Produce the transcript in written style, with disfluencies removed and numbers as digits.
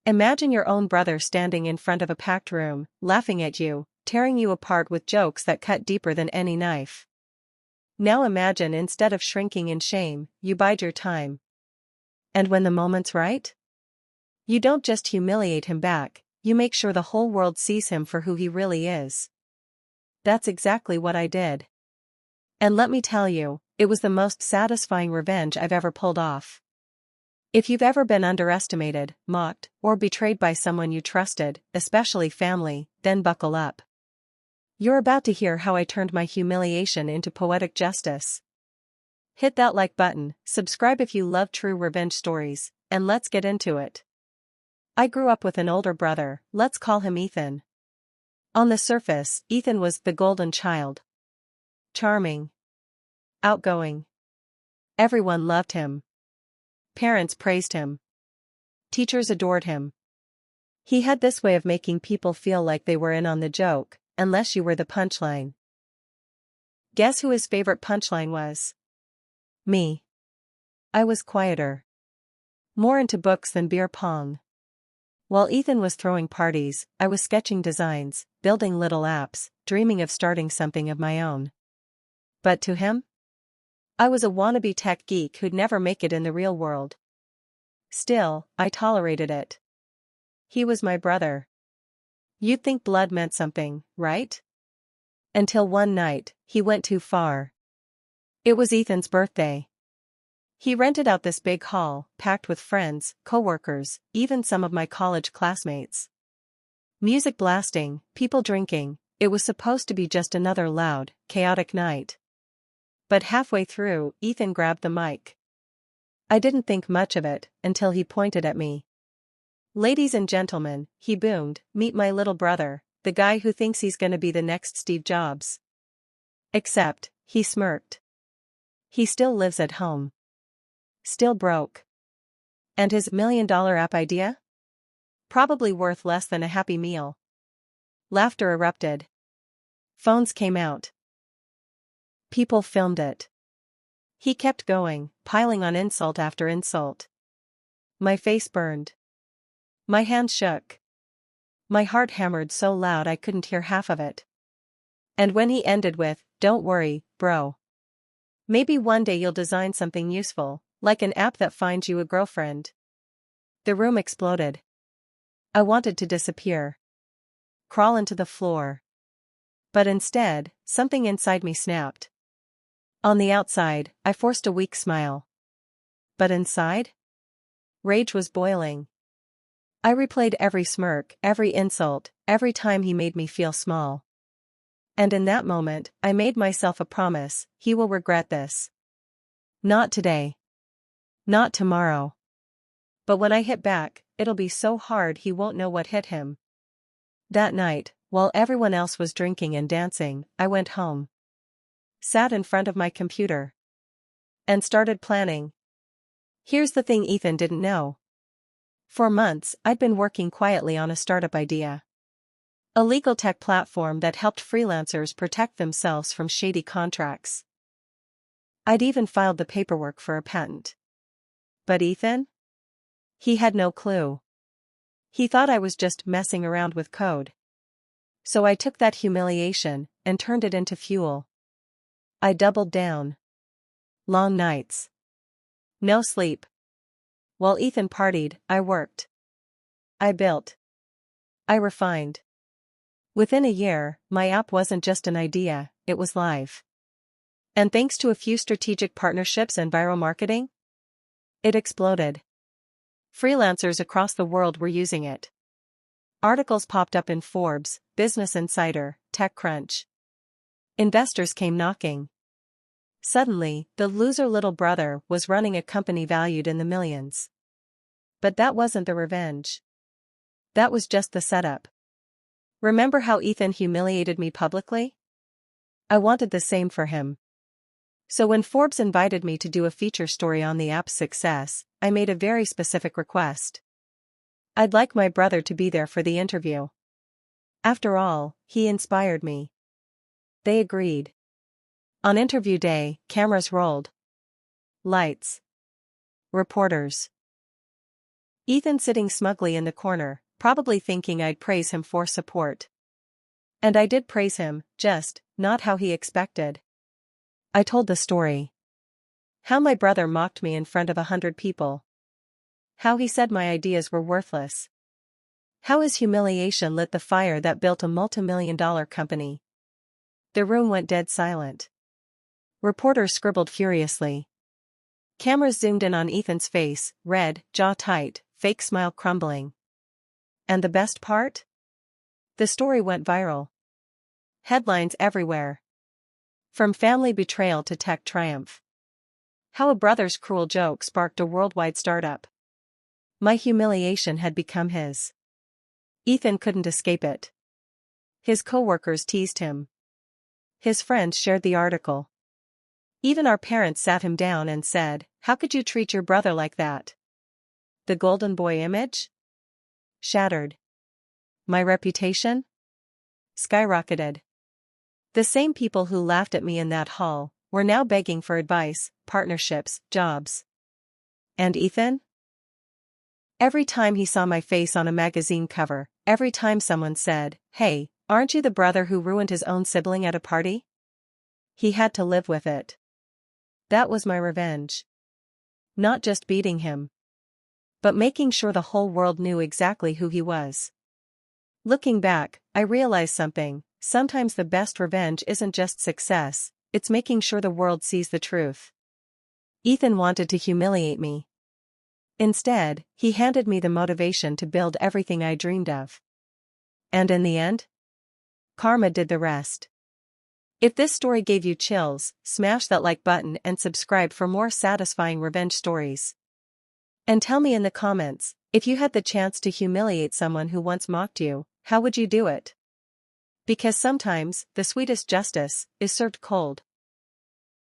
Imagine your own brother standing in front of a packed room, laughing at you, tearing you apart with jokes that cut deeper than any knife. Now imagine instead of shrinking in shame, you bide your time. And when the moment's right? You don't just humiliate him back, you make sure the whole world sees him for who he really is. That's exactly what I did. And let me tell you, it was the most satisfying revenge I've ever pulled off. If you've ever been underestimated, mocked, or betrayed by someone you trusted, especially family, then buckle up. You're about to hear how I turned my humiliation into poetic justice. Hit that like button, subscribe if you love true revenge stories, and let's get into it. I grew up with an older brother, let's call him Ethan. On the surface, Ethan was the golden child. Charming. Outgoing. Everyone loved him. Parents praised him. Teachers adored him. He had this way of making people feel like they were in on the joke, unless you were the punchline. Guess who his favorite punchline was? Me. I was quieter. More into books than beer pong. While Ethan was throwing parties, I was sketching designs, building little apps, dreaming of starting something of my own. But to him? I was a wannabe tech geek who'd never make it in the real world. Still, I tolerated it. He was my brother. You'd think blood meant something, right? Until one night, he went too far. It was Ethan's birthday. He rented out this big hall, packed with friends, coworkers, even some of my college classmates. Music blasting, people drinking, it was supposed to be just another loud, chaotic night. But halfway through, Ethan grabbed the mic. I didn't think much of it, until he pointed at me. "Ladies and gentlemen," he boomed, "meet my little brother, the guy who thinks he's gonna be the next Steve Jobs." Except, he smirked. He still lives at home. Still broke. And his $1 million app idea? Probably worth less than a Happy Meal. Laughter erupted. Phones came out. People filmed it. He kept going, piling on insult after insult. My face burned. My hands shook. My heart hammered so loud I couldn't hear half of it. And when he ended with, "Don't worry, bro. Maybe one day you'll design something useful, like an app that finds you a girlfriend." The room exploded. I wanted to disappear. Crawl into the floor. But instead, something inside me snapped. On the outside, I forced a weak smile. But inside? Rage was boiling. I replayed every smirk, every insult, every time he made me feel small. And in that moment, I made myself a promise: he will regret this. Not today. Not tomorrow. But when I hit back, it'll be so hard he won't know what hit him. That night, while everyone else was drinking and dancing, I went home. Sat in front of my computer. And started planning. Here's the thing Ethan didn't know. For months, I'd been working quietly on a startup idea. A legal tech platform that helped freelancers protect themselves from shady contracts. I'd even filed the paperwork for a patent. But Ethan? He had no clue. He thought I was just messing around with code. So I took that humiliation and turned it into fuel. I doubled down. Long nights. No sleep. While Ethan partied, I worked. I built. I refined. Within a year, my app wasn't just an idea, it was live. And thanks to a few strategic partnerships and viral marketing, it exploded. Freelancers across the world were using it. Articles popped up in Forbes, Business Insider, TechCrunch. Investors came knocking. Suddenly, the loser little brother was running a company valued in the millions. But that wasn't the revenge. That was just the setup. Remember how Ethan humiliated me publicly? I wanted the same for him. So when Forbes invited me to do a feature story on the app's success, I made a very specific request. I'd like my brother to be there for the interview. After all, he inspired me. They agreed. On interview day, cameras rolled. Lights. Reporters. Ethan sitting smugly in the corner, probably thinking I'd praise him for support. And I did praise him, just not how he expected. I told the story. How my brother mocked me in front of 100 people. How he said my ideas were worthless. How his humiliation lit the fire that built a multi-million-dollar company. The room went dead silent. Reporters scribbled furiously. Cameras zoomed in on Ethan's face, red, jaw tight, fake smile crumbling. And the best part? The story went viral. Headlines everywhere. From family betrayal to tech triumph. How a brother's cruel joke sparked a worldwide startup. My humiliation had become his. Ethan couldn't escape it. His coworkers teased him. His friends shared the article. Even our parents sat him down and said, "How could you treat your brother like that?" The golden boy image? Shattered. My reputation? Skyrocketed. The same people who laughed at me in that hall were now begging for advice, partnerships, jobs. And Ethan? Every time he saw my face on a magazine cover, every time someone said, "Hey, aren't you the brother who ruined his own sibling at a party?" He had to live with it. That was my revenge. Not just beating him, but making sure the whole world knew exactly who he was. Looking back, I realized something. Sometimes the best revenge isn't just success, it's making sure the world sees the truth. Ethan wanted to humiliate me. Instead, he handed me the motivation to build everything I dreamed of. And in the end, karma did the rest. If this story gave you chills, smash that like button and subscribe for more satisfying revenge stories. And tell me in the comments, if you had the chance to humiliate someone who once mocked you, how would you do it? Because sometimes, the sweetest justice is served cold.